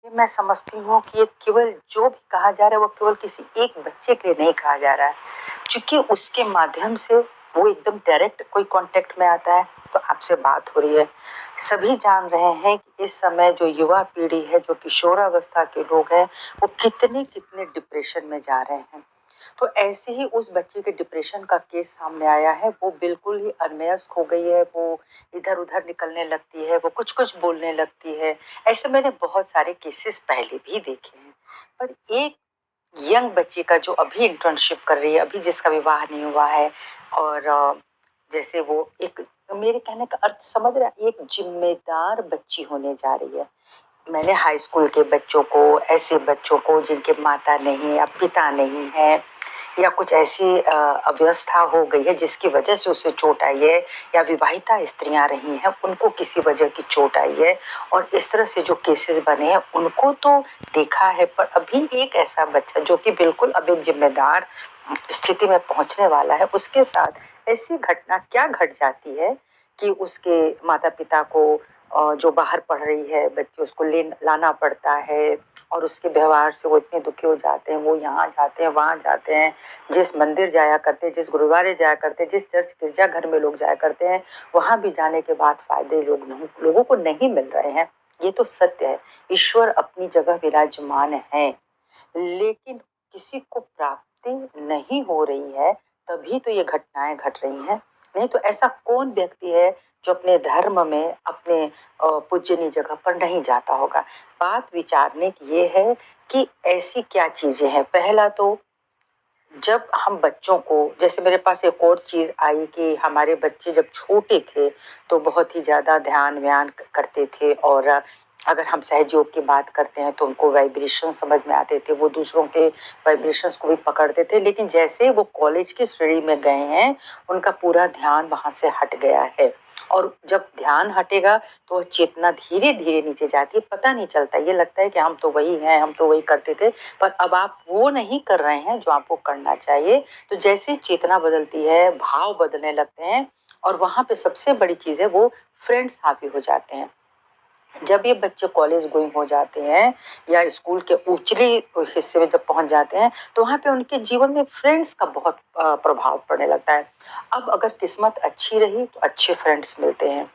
मैं समझती हूँ कि ये केवल जो भी कहा जा रहा है वो केवल किसी एक बच्चे के लिए नहीं कहा जा रहा है, क्योंकि उसके माध्यम से वो एकदम डायरेक्ट कोई कांटेक्ट में आता है। तो आपसे बात हो रही है, सभी जान रहे हैं कि इस समय जो युवा पीढ़ी है, जो किशोरावस्था के लोग हैं, वो कितने कितने डिप्रेशन में जा रहे हैं। तो ऐसे ही उस बच्चे के डिप्रेशन का केस सामने आया है। वो बिल्कुल ही अनमयस्क हो गई है, वो इधर उधर निकलने लगती है, वो कुछ कुछ बोलने लगती है। ऐसे मैंने बहुत सारे केसेस पहले भी देखे हैं। पर एक यंग बच्चे का जो अभी इंटर्नशिप कर रही है, अभी जिसका विवाह नहीं हुआ है, और जैसे वो एक, मेरे कहने का अर्थ समझ रहा है, एक जिम्मेदार बच्ची होने जा रही है। मैंने हाई स्कूल के बच्चों को, ऐसे बच्चों को जिनके माता नहीं या पिता नहीं है, या कुछ ऐसी अव्यवस्था हो गई है जिसकी वजह से उसे चोट आई है, या विवाहिता स्त्रियां रही हैं, उनको किसी वजह की चोट आई है, और इस तरह से जो केसेस बने हैं उनको तो देखा है। पर अभी एक ऐसा बच्चा जो कि बिल्कुल अब एक जिम्मेदार स्थिति में पहुंचने वाला है, उसके साथ ऐसी घटना क्या घट जाती है कि उसके माता पिता को, जो बाहर पढ़ रही है बच्ची, उसको लाना पड़ता है, और उसके व्यवहार से वो इतने दुखी हो जाते हैं। वो यहाँ जाते हैं, वहाँ जाते हैं, जिस मंदिर जाया करते हैं, जिस गुरुद्वारे जाया करते हैं, जिस चर्च गिरजाघर में लोग जाया करते हैं, वहाँ भी जाने के बाद फायदे लोगों को नहीं मिल रहे हैं। ये तो सत्य है। ईश्वर अपनी जगह विराजमान है, लेकिन किसी को प्राप्ति नहीं हो रही है, तभी तो ये घटनाएं घट रही हैं। नहीं तो ऐसा कौन व्यक्ति है जो अपने धर्म में, अपने पूजनीय जगह पर नहीं जाता होगा। बात विचारने की ये है कि ऐसी क्या चीजें हैं। पहला तो, जब हम बच्चों को, जैसे मेरे पास एक और चीज आई कि हमारे बच्चे जब छोटे थे तो बहुत ही ज्यादा ध्यान व्यान करते थे, और अगर हम सहयोग की बात करते हैं तो उनको वाइब्रेशन समझ में आते थे, वो दूसरों के वाइब्रेशंस को भी पकड़ते थे। लेकिन जैसे वो कॉलेज की श्रेणी में गए हैं, उनका पूरा ध्यान वहां से हट गया है, और जब ध्यान हटेगा तो चेतना धीरे धीरे नीचे जाती है, पता नहीं चलता। ये लगता है कि हम तो वही हैं, हम तो वही करते थे, पर अब आप वो नहीं कर रहे हैं जो आपको करना चाहिए। तो जैसे चेतना बदलती है, भाव बदलने लगते हैं, और वहां पे सबसे बड़ी चीज है, वो फ्रेंड्स हावी हो जाते हैं। जब ये बच्चे कॉलेज गोइंग हो जाते हैं या स्कूल के उचले हिस्से में जब पहुंच जाते हैं, तो वहां पे उनके जीवन में फ्रेंड्स का बहुत प्रभाव पड़ने लगता है। अब अगर किस्मत अच्छी रही तो अच्छे फ्रेंड्स मिलते हैं,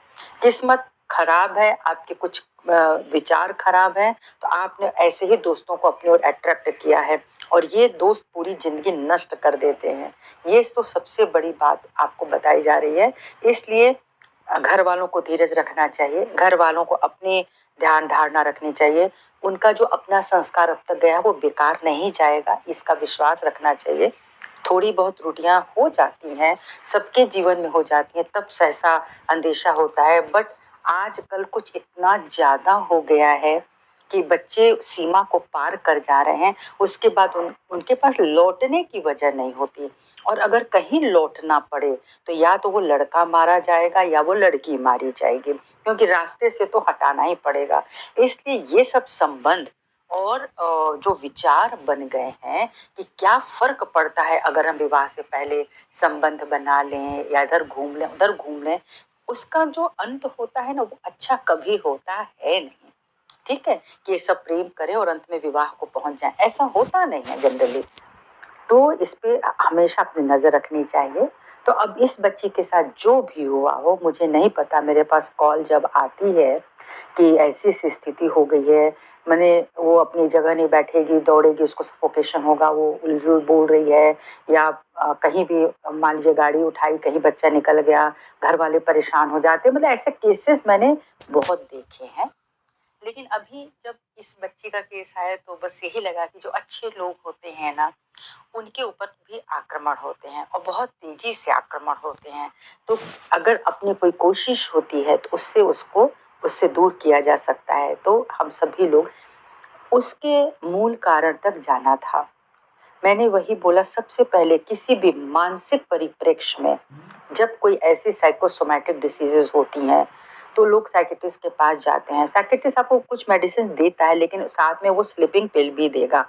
किस्मत खराब है, आपके कुछ विचार खराब हैं, तो आपने ऐसे ही दोस्तों को अपनी ओर अट्रैक्ट किया है, और ये दोस्त पूरी जिंदगी नष्ट कर देते हैं। ये तो सबसे बड़ी बात आपको बताई जा रही है। इसलिए घर वालों को धीरज रखना चाहिए, घर वालों को अपनी ध्यान धारणा रखनी चाहिए। उनका जो अपना संस्कार अब तक गया वो बेकार नहीं जाएगा, इसका विश्वास रखना चाहिए। थोड़ी बहुत त्रुटियां हो जाती हैं, सबके जीवन में हो जाती हैं, तब सहसा अंदेशा होता है। बट आजकल कुछ इतना ज्यादा हो गया है कि बच्चे सीमा को पार कर जा रहे हैं, उसके बाद उनके पास लौटने की वजह नहीं होती। और अगर कहीं लौटना पड़े तो या तो वो लड़का मारा जाएगा या वो लड़की मारी जाएगी, क्योंकि रास्ते से तो हटाना ही पड़ेगा। इसलिए ये सब संबंध और जो विचार बन गए हैं कि क्या फर्क पड़ता है अगर हम विवाह से पहले संबंध बना लें या इधर घूम लें उधर घूम लें, उसका जो अंत होता है ना, वो अच्छा कभी होता है नहीं। ठीक है कि ये सब प्रेम करें और अंत में विवाह को पहुंच जाए, ऐसा होता नहीं है जनरली। तो इस पे हमेशा अपनी नजर रखनी चाहिए। तो अब इस बच्ची के साथ जो भी हुआ हो, मुझे नहीं पता, मेरे पास कॉल जब आती है कि ऐसी ऐसी स्थिति हो गई है, मैंने, वो अपनी जगह नहीं बैठेगी, दौड़ेगी, उसको सफोकेशन होगा, वो उल्लू बोल रही है, या कहीं भी मान लीजिए गाड़ी उठाई, कहीं बच्चा निकल गया, घर वाले परेशान हो जाते, मतलब ऐसे केसेस मैंने बहुत देखे हैं। लेकिन अभी जब इस बच्ची का केस आया तो बस यही लगा कि जो अच्छे लोग होते हैं ना, उनके ऊपर भी आक्रमण होते हैं, और बहुत तेजी से आक्रमण होते हैं। तो अगर अपनी कोई कोशिश होती है तो उससे दूर किया जा सकता है। तो हम सभी लोग उसके मूल कारण तक जाना था। मैंने वही बोला, सबसे पहले किसी भी मानसिक परिप्रेक्ष्य में जब कोई ऐसी साइकोसोमैटिक डिसीजेज होती हैं तो लोग साइकेट्रिस्ट के पास जाते हैं। साइकेट्रिस्ट आपको कुछ मेडिसिन देता है, लेकिन साथ में वो स्लीपिंग पिल भी देगा।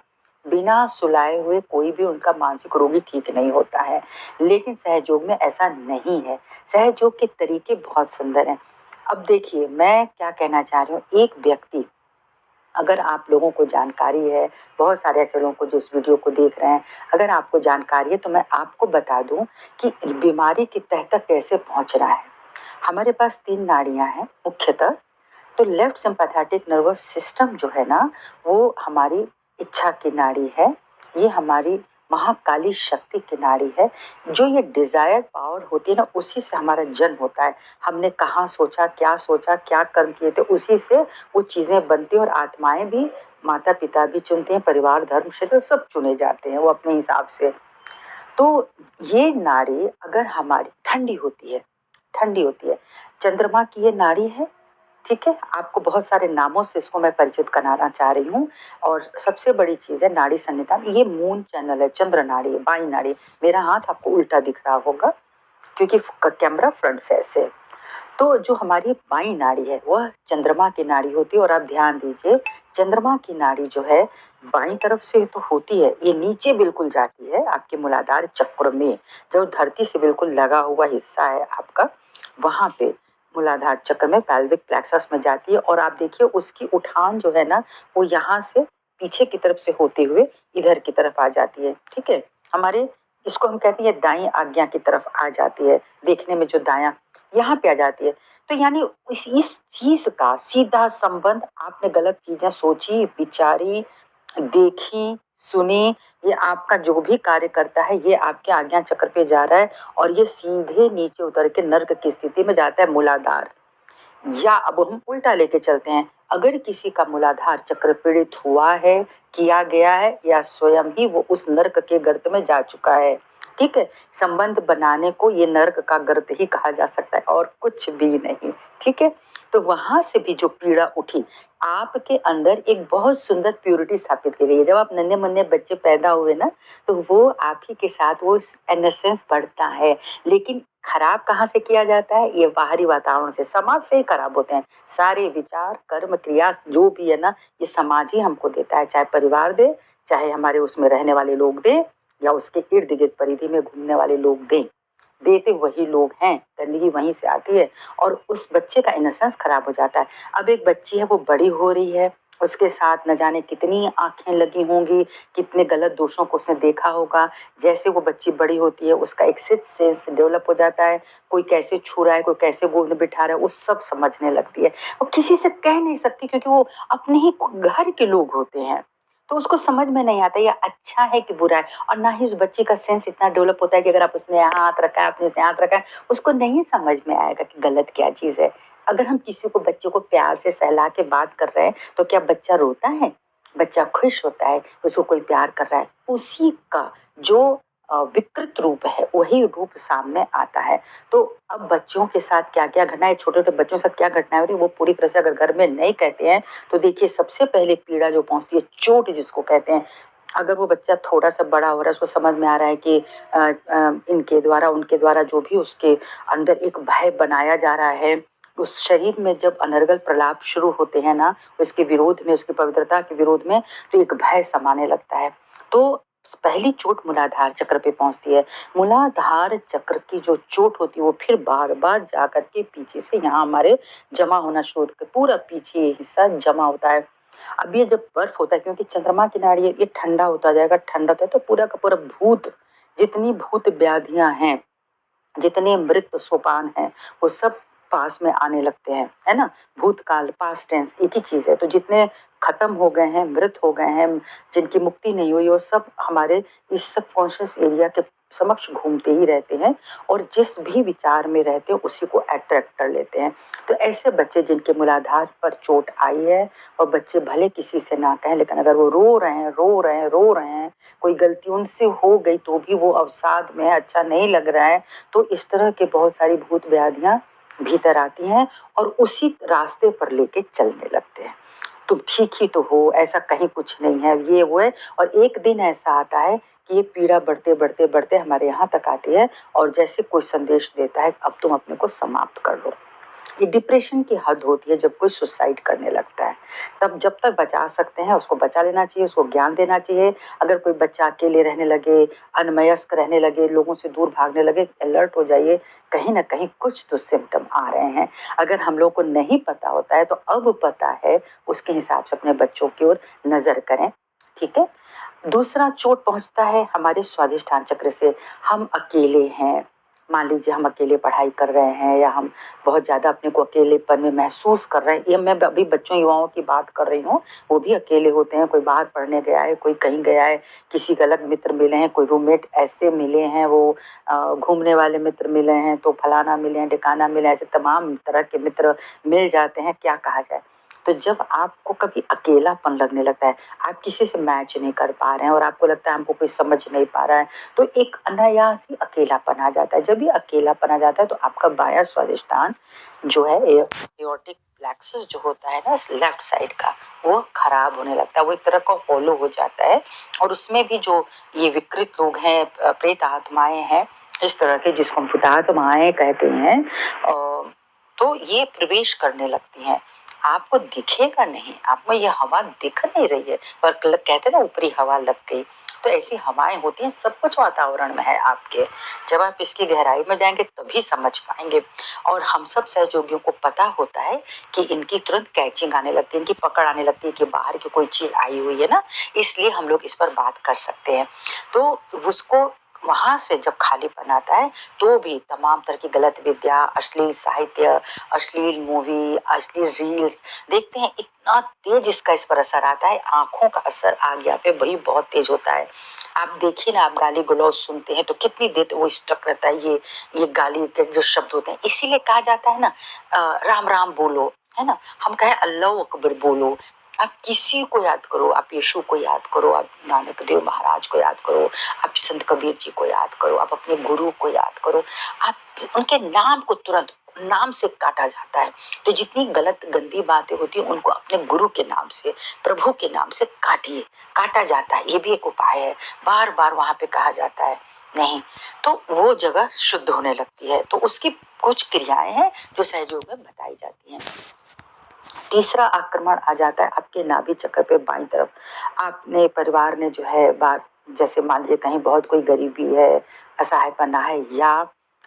बिना सुलाए हुए कोई भी उनका मानसिक रोगी ठीक नहीं होता है। लेकिन सहयोग में ऐसा नहीं है, सहयोग के तरीके बहुत सुंदर हैं। अब देखिए मैं क्या कहना चाह रही हूँ, एक व्यक्ति अगर आप लोगों को जानकारी है, बहुत सारे ऐसे लोगों को जो इस वीडियो को देख रहे हैं, अगर आपको जानकारी है तो मैं आपको बता दूं कि बीमारी की तह तक कैसे पहुंचना है। हमारे पास 3 नाड़ियां हैं मुख्यतः। तो लेफ्ट सिंपैथेटिक नर्वस सिस्टम जो है ना, वो हमारी इच्छा की नाड़ी है, ये हमारी महाकाली शक्ति की नाड़ी है। जो ये डिजायर पावर होती है ना, उसी से हमारा जन्म होता है। हमने कहाँ सोचा, क्या कर्म किए थे, उसी से वो चीजें बनती हैं। और आत्माएं भी, माता पिता भी चुनते हैं, परिवार धर्म क्षेत्र सब चुने जाते हैं वो अपने हिसाब से। तो ये नाड़ी अगर हमारी ठंडी होती है, चंद्रमा की ये नाड़ी है, ठीक है। आपको बहुत सारे नामों से इसको मैं परिचित कराना चाह रही हूँ। और सबसे बड़ी चीज है नाड़ी संहिता, ये मून चैनल है, चंद्र नाड़ी है, बाई नाड़ी। मेरा हाथ आपको उल्टा दिख रहा होगा क्योंकि कैमरा फ्रंट से ऐसे। तो जो हमारी बाई नाड़ी है वह चंद्रमा की नाड़ी होती है। और आप ध्यान दीजिए, चंद्रमा की नाड़ी जो है बाई तरफ से तो होती है, ये नीचे बिल्कुल जाती है आपके मूलाधार चक्र में, जो धरती से बिल्कुल लगा हुआ हिस्सा है आपका, वहां पे मूलाधार चक्र में पेल्विक प्लेक्सस में जाती है। और आप देखिए उसकी उठान जो है ना, वो यहाँ से पीछे की तरफ से होते हुए इधर की तरफ आ जाती है, ठीक है। हमारे इसको हम कहते हैं दाई आज्ञा की तरफ आ जाती है, देखने में जो दाया यहाँ पे आ जाती है। तो यानी इस चीज का सीधा संबंध, आपने गलत चीजें सोची, विचारी, देखी, सुनी, ये आपका जो भी कार्य करता है ये आपके आज्ञा चक्र पे जा रहा है और ये सीधे नीचे उतर के नर्क की स्थिति में जाता है, मूलाधार। या अब हम उल्टा लेके चलते हैं, अगर किसी का मूलाधार चक्र पीड़ित हुआ है, किया गया है, या स्वयं ही वो उस नर्क के गर्त में जा चुका है, ठीक है, संबंध बनाने को ये नर्क का गर्त ही कहा जा सकता है और कुछ भी नहीं, ठीक है। तो वहां से भी जो पीड़ा उठी, आपके अंदर एक बहुत सुंदर प्यूरिटी स्थापित की गई है। जब आप नन्हे मुन्ने बच्चे पैदा हुए ना, तो वो आप ही के साथ वो इनसेंस बढ़ता है। लेकिन खराब कहाँ से किया जाता है? ये बाहरी वातावरण से, समाज से ही खराब होते हैं सारे विचार, कर्म, क्रिया जो भी है ना, ये समाज ही हमको देता है। चाहे परिवार दे, चाहे हमारे उसमें रहने वाले लोग दें, या उसके इर्द गिर्द परिधि में घूमने वाले लोग दें, देते वही लोग हैं। गंदगी वहीं से आती है और उस बच्चे का इनोसेंस खराब हो जाता है। अब एक बच्ची है, वो बड़ी हो रही है, उसके साथ न जाने कितनी आंखें लगी होंगी, कितने गलत दोषों को उसने देखा होगा। जैसे वो बच्ची बड़ी होती है, उसका एक सिक्स्थ सेंस डेवलप हो जाता है। कोई कैसे छू रहा है, कोई कैसे गोद बिठा रहा है, वो सब समझने लगती है। वो किसी से कह नहीं सकती क्योंकि वो अपने ही घर के लोग होते हैं, तो उसको समझ में नहीं आता ये अच्छा है कि बुरा है। और ना ही उस बच्चे का सेंस इतना डेवलप होता है कि अगर आप उसने यहाँ हाथ रखा है, आपने हाथ रखा है, उसको नहीं समझ में आएगा कि गलत क्या चीज है। अगर हम किसी को, बच्चे को प्यार से सहला के बात कर रहे हैं, तो क्या बच्चा रोता है? बच्चा खुश होता है, उसको कोई प्यार कर रहा है। उसी का जो विकृत रूप है वही रूप सामने आता है। तो अब बच्चों के साथ क्या क्या घटना है, छोटे छोटे बच्चों के साथ क्या घटना हो रही है, वो पूरी तरह से अगर घर में नहीं कहते हैं तो देखिए सबसे पहले पीड़ा जो पहुंचती है, चोट जिसको कहते हैं। अगर वो बच्चा थोड़ा सा बड़ा हो रहा है, उसको समझ में आ रहा है कि इनके द्वारा, उनके द्वारा जो भी उसके अंदर एक भय बनाया जा रहा है, उस शरीर में जब अनर्गल प्रलाप शुरू होते हैं ना, उसके विरोध में, उसकी पवित्रता के विरोध में, तो एक भय समाने लगता है। तो पहली चोट मूलाधार चक्र पे पहुंचती है। मूलाधार चक्र की जो चोट होती है वो फिर बार बार जा करके पीछे से यहाँ हमारे जमा होना शुरू होता है, पूरा पीछे हिस्सा जमा होता है। अब ये जब बर्फ होता है, क्योंकि चंद्रमा की नाड़ी है, ये ठंडा होता जाएगा, ठंडा होता है तो पूरा का पूरा भूत, जितनी भूत व्याधियां हैं, जितने मृत सोपान हैं, वो सब पास में आने लगते हैं, है ना। भूतकाल, पास्ट टेंस एक ही चीज है। तो जितने खत्म हो गए हैं, मृत हो गए हैं, जिनकी मुक्ति नहीं हुई, वो सब हमारे इस सबकॉन्शियस एरिया के समक्ष घूमते ही रहते हैं और जिस भी विचार में रहते हैं उसी को अट्रैक्ट कर लेते हैं। तो ऐसे बच्चे जिनके मूलाधार पर चोट आई है, और बच्चे भले किसी से ना कहें, लेकिन अगर वो रो रहे हैं, रो रहे हैं, कोई गलती उनसे हो गई तो भी वो अवसाद में है, अच्छा नहीं लग रहा है, तो इस तरह के बहुत सारी भूत व्याधियां भीतर आती हैं और उसी रास्ते पर लेके चलने लगते हैं। तुम ठीक ही तो हो, ऐसा कहीं कुछ नहीं है, ये वो है। और एक दिन ऐसा आता है कि ये पीड़ा बढ़ते बढ़ते बढ़ते हमारे यहाँ तक आती है और जैसे कोई संदेश देता है, अब तुम अपने को समाप्त कर लो। ये डिप्रेशन की हद होती है जब कोई सुसाइड करने लगता है। तब जब तक बचा सकते हैं उसको बचा लेना चाहिए, उसको ज्ञान देना चाहिए। अगर कोई बच्चा अकेले रहने लगे, अनमयस्क रहने लगे, लोगों से दूर भागने लगे, अलर्ट हो जाइए, कहीं ना कहीं कुछ तो सिम्टम आ रहे हैं। अगर हम लोग को नहीं पता होता है तो अब पता है, उसके हिसाब से अपने बच्चों की ओर नजर करें। ठीक है। दूसरा, चोट पहुंचता है हमारे स्वादिष्ठान चक्र से। हम अकेले हैं, मान लीजिए हम अकेले पढ़ाई कर रहे हैं या हम बहुत ज़्यादा अपने को अकेलेपन में महसूस कर रहे हैं। ये मैं अभी बच्चों युवाओं की बात कर रही हूँ, वो भी अकेले होते हैं। कोई बाहर पढ़ने गया है, कोई कहीं गया है, किसी गलत मित्र मिले हैं, कोई रूममेट ऐसे मिले हैं, वो घूमने वाले मित्र मिले हैं, तो फलाना मिले हैं, ठिकाना मिले हैं, ऐसे तमाम तरह के मित्र मिल जाते हैं, क्या कहा जाए। तो जब आपको कभी अकेलापन लगने लगता है, आप किसी से मैच नहीं कर पा रहे हैं और आपको लगता है हमको कोई समझ नहीं पा रहा है, तो एक अनायास ही अकेलापन आ जाता है। जब ये अकेलापन आ जाता है तो आपका बायां स्वादिष्टान जो है, एओर्टिक प्लेक्सस जो होता है ना लेफ्ट साइड का, वो खराब होने लगता है, वो एक तरह का होलो हो जाता है। और उसमें भी जो ये विकृत लोग हैं, प्रेत आत्माएं हैं, इस तरह के, जिसको हम भूतात्माएं कहते हैं, तो ये प्रवेश करने लगती हैं। आपको दिखेगा नहीं, आपको ये हवा दिख नहीं रही है, पर कहते हैं ना ऊपरी हवा लग गई, तो ऐसी हवाएं होती हैं। सब कुछ वातावरण में है आपके। जब आप इसकी गहराई में जाएंगे तभी समझ पाएंगे। और हम सब सहयोगियों को पता होता है कि इनकी तुरंत कैचिंग आने लगती है, इनकी पकड़ आने लगती है कि बाहर की कोई चीज आई हुई है ना, इसलिए हम लोग इस पर बात कर सकते हैं। तो उसको वहां से जब खालीपन आता है तो भी तमाम तरह की गलत विद्या, अश्लील साहित्य, अश्लील मूवी, अश्लील रील्स देखते हैं। इतना तेज इसका इस पर असर आता है, आंखों का असर आज्ञा पे वही बहुत तेज होता है। आप देखिए ना, आप गाली गलौज सुनते हैं तो कितनी देर वो स्टक रहता है, ये गाली के जो शब्द होते हैं। इसीलिए कहा जाता है ना, राम राम बोलो, है ना, हम कहें अल्लाह अकबर बोलो। आप किसी को याद करो, आप यीशु को याद करो, आप नानक देव महाराज को याद करो, आप संत कबीर जी को याद करो, आप अपने गुरु को याद करो। आप उनके नाम को तुरंत नाम से काटा जाता है। तो जितनी गलत गंदी बातें होती है उनको अपने गुरु के नाम से, प्रभु के नाम से काटिए, काटा जाता है। ये भी एक उपाय है, बार बार वहां पे कहा जाता है। नहीं तो वो जगह शुद्ध होने लगती है। तो उसकी कुछ क्रियाएं हैं जो सहयोग में बताई जाती हैं। तीसरा आक्रमण आ जाता है आपके नाभि चक्र पे बाईं तरफ। आपने परिवार ने जो है बात, जैसे मान लीजिए कहीं बहुत कोई गरीबी है, असहायपना है, या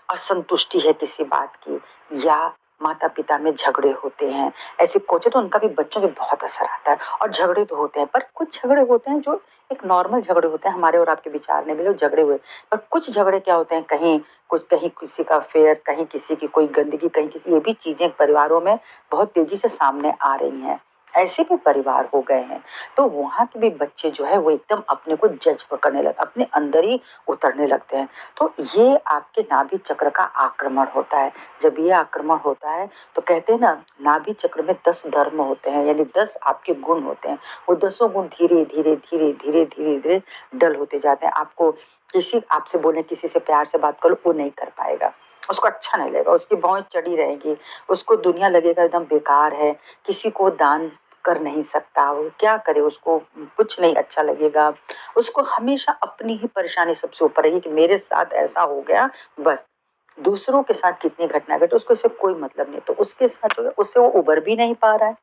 असंतुष्टि है किसी बात की, या माता पिता में झगड़े होते हैं, ऐसे कोचे, तो उनका भी बच्चों पे बहुत असर आता है। और झगड़े तो होते हैं, पर कुछ झगड़े होते हैं जो एक नॉर्मल झगड़े होते हैं, हमारे और आपके विचार नहीं मिले झगड़े हुए। पर कुछ झगड़े क्या होते हैं, कहीं कुछ, कहीं किसी का अफेयर, कहीं किसी की कोई गंदगी, कहीं किसी, ये भी चीजें परिवारों में बहुत तेजी से सामने आ रही हैं। ऐसे भी परिवार हो गए हैं। तो वहां के भी बच्चे जो है वो एकदम अपने को जज पकड़ने लगे, अपने अंदर ही उतरने लगते हैं। तो ये आपके नाभि चक्र का आक्रमण होता है। जब ये आक्रमण होता है तो कहते हैं ना, नाभि चक्र में 10 धर्म होते हैं, यानी 10 आपके गुण होते हैं। वो 10 गुण धीरे धीरे धीरे धीरे धीरे धीरे डल होते जाते हैं। आपको किसी, आपसे बोले किसी से प्यार से बात करो, वो नहीं कर पाएगा, उसको अच्छा नहीं लगेगा, उसकी भौं चढ़ी रहेगी, उसको दुनिया लगेगा एकदम बेकार है, किसी को दान कर नहीं सकता, वो क्या करे, उसको कुछ नहीं अच्छा लगेगा, उसको हमेशा अपनी ही परेशानी सबसे ऊपर रहेगी कि मेरे साथ ऐसा हो गया, बस। दूसरों के साथ कितनी घटना घटे उसको इससे कोई मतलब नहीं। तो उसके साथ जो है उससे वो उबर भी नहीं पा रहा है।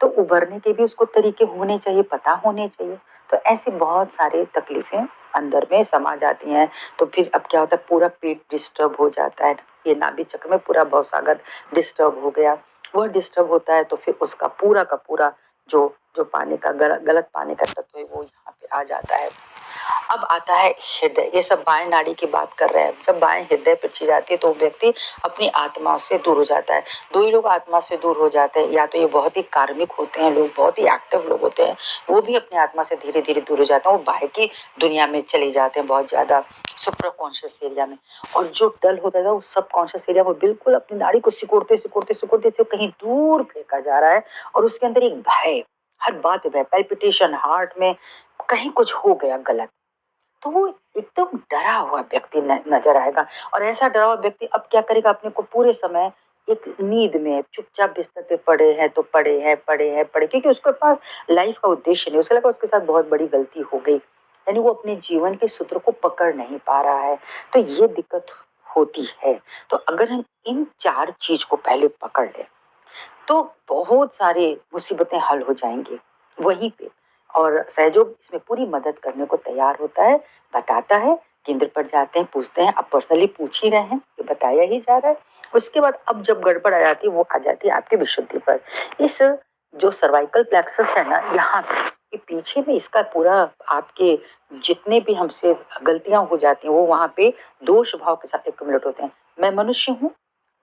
तो उबरने के भी उसको तरीके होने चाहिए, पता होने चाहिए। तो ऐसी बहुत सारी तकलीफें अंदर में समा जाती हैं। तो फिर अब क्या होता है, पूरा पेट डिस्टर्ब हो जाता है, ये नाभि चक्र में पूरा भवसागर डिस्टर्ब हो गया। वह डिस्टर्ब होता है तो फिर उसका पूरा का पूरा जो जो पानी का गलत पानी का तत्व है वो यहाँ पे आ जाता है। अब आता है हृदय। ये सब बाएं नाड़ी की बात कर रहे हैं। जब बाएं हृदय पिछी जाती है तो व्यक्ति अपनी आत्मा से दूर हो जाता है। दो ही लोग आत्मा से दूर हो जाते हैं, या तो ये बहुत ही कार्मिक होते हैं लोग, बहुत ही एक्टिव लोग होते हैं, वो भी अपनी आत्मा से धीरे धीरे दूर हो जाते हैं, वो बाहर की दुनिया में चले जाते हैं बहुत ज्यादा, सुपर कॉन्शियस एरिया में। और जो डल होता है वो सब कॉन्शियस एरिया, वो बिल्कुल अपनी नाड़ी को सिकुड़ते सिकुड़ते सिकुड़ते से कहीं दूर फेंका जा रहा है। और उसके अंदर एक भय, हर बात भय, पैल्पिटेशन हार्ट में, कहीं कुछ हो गया गलत, तो वो एकदम डरा हुआ व्यक्ति नजर आएगा। और ऐसा डरा हुआ व्यक्ति अब क्या करेगा, अपने को पूरे समय एक नींद में चुपचाप बिस्तर पे पड़े हैं तो पड़े हैं पड़े हैं पड़े, क्योंकि उसके पास लाइफ का उद्देश्य नहीं, उसको लगा उसके साथ बहुत बड़ी गलती हो गई, यानी वो अपने जीवन के सूत्र को पकड़ नहीं पा रहा है। तो ये दिक्कत होती है। तो अगर हम इन 4 चीज को पहले पकड़ लें तो बहुत सारे मुसीबतें हल हो जाएंगी वहीं पे। और सहयोग इसमें पूरी मदद करने को तैयार होता है, बताता है, केंद्र पर जाते हैं, पूछते हैं। आप पर्सनली पूछ ही रहे हैं, ये बताया ही जा रहा है। उसके बाद अब जब गड़बड़ आ जाती है वो आ जाती है आपकी विशुद्धि पर। इस जो सर्वाइकल प्लेक्सस है ना, यहाँ के पीछे में इसका पूरा आपके जितने भी हमसे गलतियां हो जाती हैं वो वहाँ पे दोष भाव के साथ एक्युमुलेट होते हैं। मैं मनुष्य हूँ,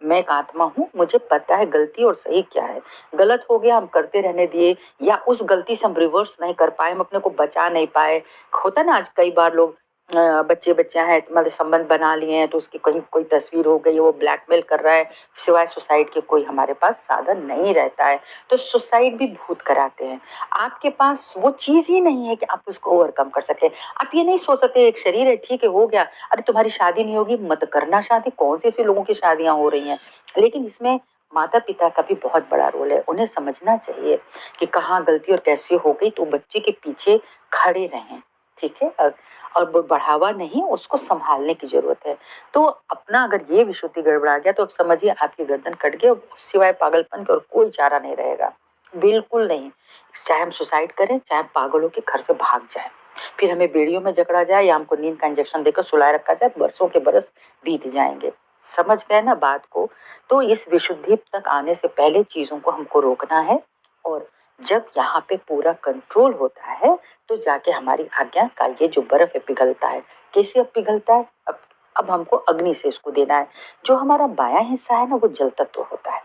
मैं एक आत्मा हूँ, मुझे पता है गलती और सही क्या है। गलत हो गया हम करते रहने दिए, या उस गलती से हम रिवर्स नहीं कर पाए, हम अपने को बचा नहीं पाए। होता है ना, आज कई बार लोग बच्चे बच्चियां हैं, मतलब संबंध बना लिए हैं तो उसकी कहीं कोई तस्वीर हो गई, वो ब्लैकमेल कर रहा है, सिवाय सुसाइड के कोई हमारे पास साधन नहीं रहता है, तो सुसाइड भी भूत कराते हैं। आपके पास वो चीज ही नहीं है कि आप उसको ओवरकम कर सके। आप ये नहीं सोच सकते एक शरीर है, ठीक है हो गया, अरे तुम्हारी शादी नहीं होगी मत करना शादी। कौन से ऐसे लोगों की शादियां हो रही हैं। लेकिन इसमें माता पिता का भी बहुत बड़ा रोल है। उन्हें समझना चाहिए कि कहाँ गलती और कैसे हो गई, तो बच्चे के पीछे खड़े रहें, ठीक है। और बढ़ावा नहीं, उसको संभालने की जरूरत है। तो अपना अगर ये विशुद्धि गड़बड़ा गया तो अब समझिए आपकी गर्दन कट गई, और सिवाय पागलपन के और कोई चारा नहीं रहेगा, बिल्कुल नहीं। चाहे हम सुसाइड करें, चाहे पागलों के घर से भाग जाए, फिर हमें बेड़ियों में जकड़ा जाए या हमको नींद का इंजेक्शन देकर सुलाए रखा जाए, बरसों के बरस बीत जाएंगे। समझ गए ना बात को। तो इस विशुद्धि तक आने से पहले चीजों को हमको रोकना है, और जब यहाँ पे पूरा कंट्रोल होता है तो जाके हमारी आज्ञा का ये जो बर्फ है पिघलता है। कैसे अब पिघलता है? अब हमको अग्नि से इसको देना है। जो हमारा बायां हिस्सा है ना वो जल तत्व होता है।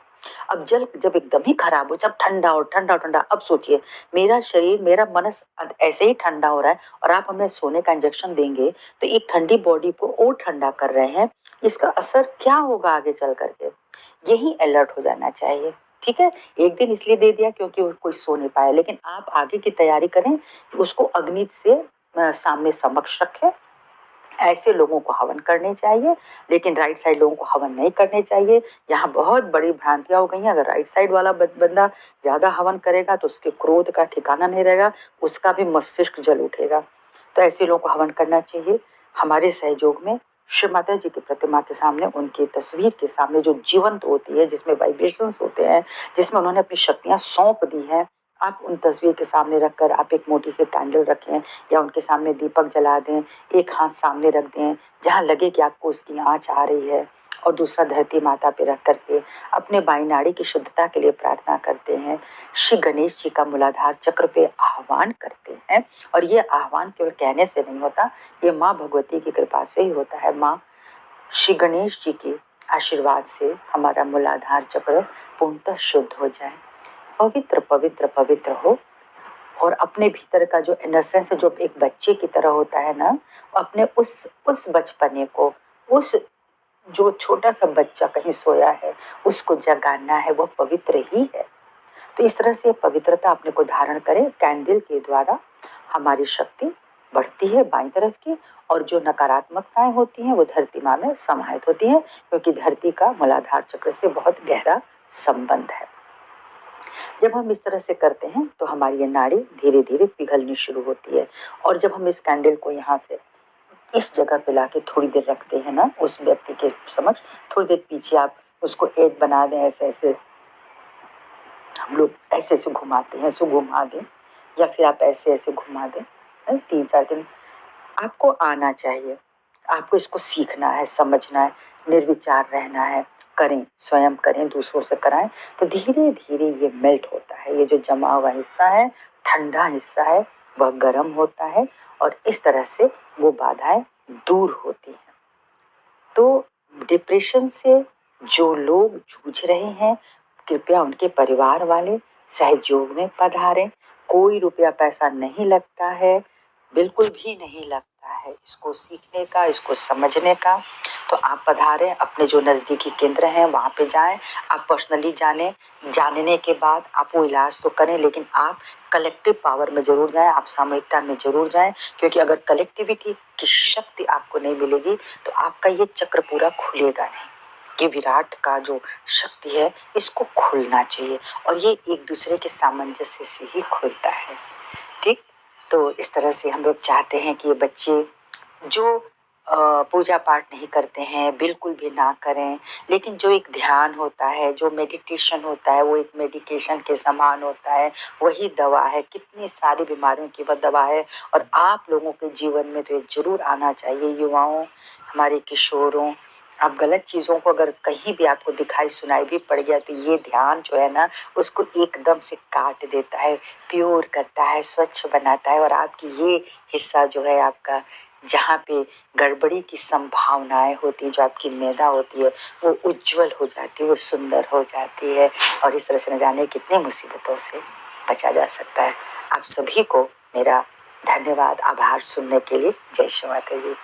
अब जल जब एकदम ही खराब हो, जब ठंडा और ठंडा ठंडा, अब सोचिए मेरा शरीर मेरा मनस ऐसे ही ठंडा हो रहा है, और आप हमें सोने का इंजेक्शन देंगे तो एक ठंडी बॉडी को और ठंडा कर रहे हैं। इसका असर क्या होगा आगे चल करके, यही अलर्ट हो जाना चाहिए। ठीक है, एक दिन इसलिए दे दिया क्योंकि वो कोई सो नहीं पाया, लेकिन आप आगे की तैयारी करें, उसको अग्नि से सामने समक्ष रखें। ऐसे लोगों को हवन करने चाहिए, लेकिन राइट साइड लोगों को हवन नहीं करने चाहिए। यहाँ बहुत बड़ी भ्रांतियां हो गई हैं। अगर राइट साइड वाला बंदा ज्यादा हवन करेगा तो उसके क्रोध का ठिकाना नहीं रहेगा, उसका भी मस्तिष्क जल उठेगा। तो ऐसे लोगों को हवन करना चाहिए। हमारे सहयोग में श्री माता जी की प्रतिमा के सामने, उनकी तस्वीर के सामने जो जीवंत होती है, जिसमें वाइब्रेशंस होते हैं, जिसमें उन्होंने अपनी शक्तियां सौंप दी हैं, आप उन तस्वीर के सामने रखकर आप एक मोटी सी कैंडल रखें या उनके सामने दीपक जला दें। एक हाथ सामने रख दें जहाँ लगे कि आपको उसकी आँच आ रही है, और दूसरा धरती माता पे रख करके अपने बाई नाड़ी की शुद्धता के लिए प्रार्थना करते हैं। श्री गणेश जी का मूलाधार चक्र पे आह्वान करते हैं, और ये आह्वान केवल कहने से नहीं होता, ये माँ भगवती की कृपा से ही होता है। माँ श्री गणेश जी के आशीर्वाद से हमारा मूलाधार चक्र पूर्णतः शुद्ध हो जाए, पवित्र पवित्र पवित्र हो, और अपने भीतर का जो इनोसेंस जो एक बच्चे की तरह होता है ना, अपने उस बचपने को, उस जो छोटा सा बच्चा कहीं सोया है उसको जगाना है, वो पवित्र ही है। तो इस तरह से पवित्रता अपने को धारण करें। कैंडल के द्वारा हमारी शक्ति बढ़ती है बाईं तरफ की, और जो नकारात्मकताएं होती हैं वो धरती माँ में समाहित होती हैं, क्योंकि धरती का मूलाधार चक्र से बहुत गहरा संबंध है। जब हम इस तरह से करते हैं तो हमारी ये नाड़ी धीरे धीरे पिघलनी शुरू होती है। और जब हम इस कैंडल को यहाँ से इस जगह पे लाके थोड़ी देर रखते हैं ना, उस व्यक्ति के समक्ष, थोड़ी देर पीछे आप उसको एक बना दें, ऐसे ऐसे हम लोग ऐसे ऐसे घुमाते हैं, ऐसे घुमा दें, या फिर आप ऐसे ऐसे घुमा दें 3-4 दिन। आपको आना चाहिए, आपको इसको सीखना है, समझना है, निर्विचार रहना है। करें, स्वयं करें, दूसरों से कराएं, तो धीरे धीरे ये मेल्ट होता है। ये जो जमा हुआ हिस्सा है, ठंडा हिस्सा है, वह गर्म होता है, और इस तरह से वो बाधाएं दूर होती हैं। तो डिप्रेशन से जो लोग जूझ रहे हैं, कृपया उनके परिवार वाले सहयोग में पधारें। कोई रुपया पैसा नहीं लगता है, बिल्कुल भी नहीं लगता है इसको सीखने का, इसको समझने का। तो आप पधारें, अपने जो नज़दीकी केंद्र हैं वहाँ पे जाएं। आप पर्सनली जानने के बाद आप वो इलाज तो करें, लेकिन आप कलेक्टिव पावर में जरूर जाएं, आप सामूहिकता में जरूर जाएं, क्योंकि अगर कलेक्टिविटी की शक्ति आपको नहीं मिलेगी तो आपका ये चक्र पूरा खुलेगा नहीं। ये विराट का जो शक्ति है इसको खुलना चाहिए, और ये एक दूसरे के सामंजस्य से ही खुलता है। ठीक, तो इस तरह से हम लोग चाहते हैं कि ये बच्चे जो पूजा पाठ नहीं करते हैं, बिल्कुल भी ना करें। लेकिन जो एक ध्यान होता है, जो मेडिटेशन होता है, वो एक मेडिकेशन के समान होता है, वही दवा है। कितनी सारी बीमारियों की वह दवा है। और आप लोगों के जीवन में तो ये जरूर आना चाहिए, युवाओं, हमारे किशोरों। आप गलत चीज़ों को अगर कहीं भी आपको दिखाई सुनाई भी पड़ गया तो ये ध्यान जो है ना, उसको एकदम से काट देता है, प्योर करता है, स्वच्छ बनाता है। और आपकी ये हिस्सा जो है आपका, जहाँ पे गड़बड़ी की संभावनाएं होती है, जो आपकी मैदा होती है, वो उज्जवल हो जाती है, वो सुंदर हो जाती है। और इस तरह से न जाने कितनी मुसीबतों से बचा जा सकता है। आप सभी को मेरा धन्यवाद, आभार सुनने के लिए। जय श्री माता जी।